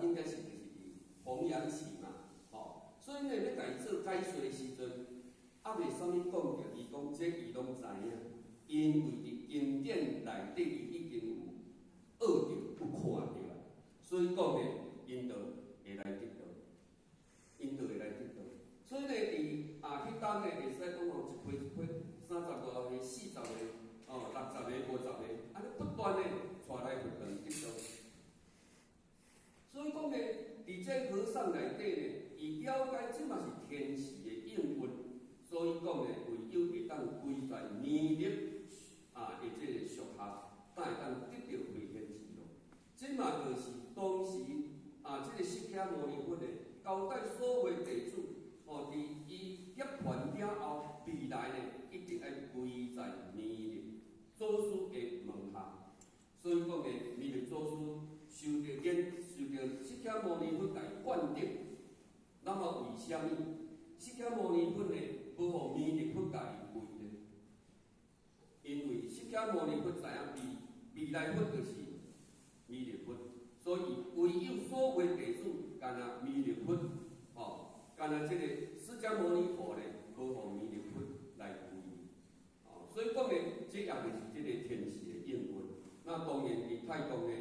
应该是就是弘扬期嘛，所以呢，要家己做解说的时阵，还袂啥物讲着，伊讲这伊拢知影，因为伫经典内底伊已经有学着、有看着啦，所以讲呢，因就会来得到，因就会来得到。所以呢，迄当呢，会使讲一批30多个、40个、60个、50个，安尼不断的带来不断得到。所以讲呢，伫这和尚内底呢，伊了解即嘛是天时的应运，所以讲呢，唯有会当归在弥勒的这个属下，才会当得到回天之路。即嘛就是当时这个释迦牟尼佛的交代所有弟子，伫伊业完了后，未来呢一定要归在弥勒祖师的门下。所以讲呢，弥勒祖师受到释迦牟尼佛来灌顶，那么为什么释迦牟尼佛呢无互弥勒佛家己跪呢？因为释迦牟尼佛知影未来佛就是弥勒佛，所以唯有所有弟子，干那弥勒佛，干那这个释迦牟尼佛呢，无互弥勒佛来跪。所以讲呢，这也就是这个天时的应运。那当然，伫泰国呢，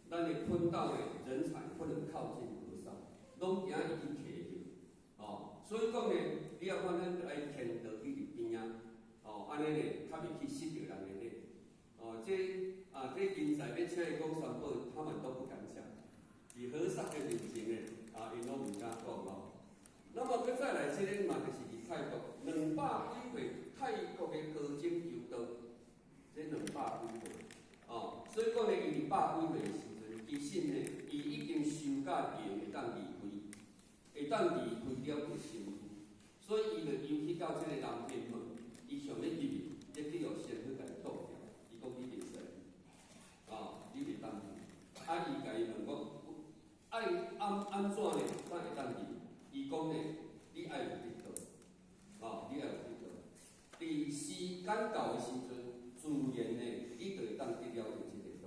咱的坤道的人才不能靠近和尚，拢行伊去摕去，所以讲呢，你要看咱来天道去入边安尼呢，较袂去失着人的咧，这金仔要请伊讲三宝，他们都不敢讲，以和尚的面前呢，因拢唔敢讲那么佮再来，这个嘛就是伫泰国200几岁泰国的高僧求道，这200几岁，所以讲呢，伊200几岁的时阵，其实呢，伊已经修到灵会当离开了个身躯，所以伊就游去到这个南天门，伊想要入去，要去互仙去甲伊挡掉，伊讲你袂使，你袂当去，伊甲伊问讲，爱安怎呢？才会当去？伊讲呢，你爱有得到，你爱有得到。伫时间到的时阵，自然呢，你就会当得了这个道。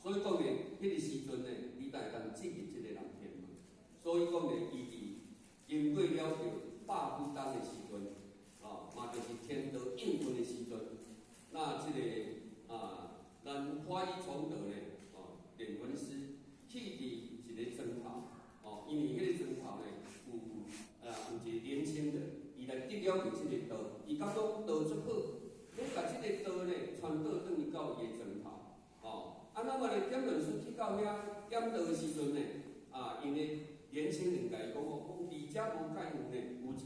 所以讲呢，迄个时阵呢，你才会当进入这个南天门。所以讲呢，伊伫经过了着8分钟的时阵，嘛就是天道应运的时阵，那这个咱华裔崇德呢，莲文师去伫一个砖头。因为迄个砖头呢，有一个年轻人，伊来得了着这个道，伊感觉道足好，要把这个道呢传导转去到伊个砖头，那么呢，点论师去到遐点道的时阵呢，因为年轻人甲伊讲，离家无介远呢，有一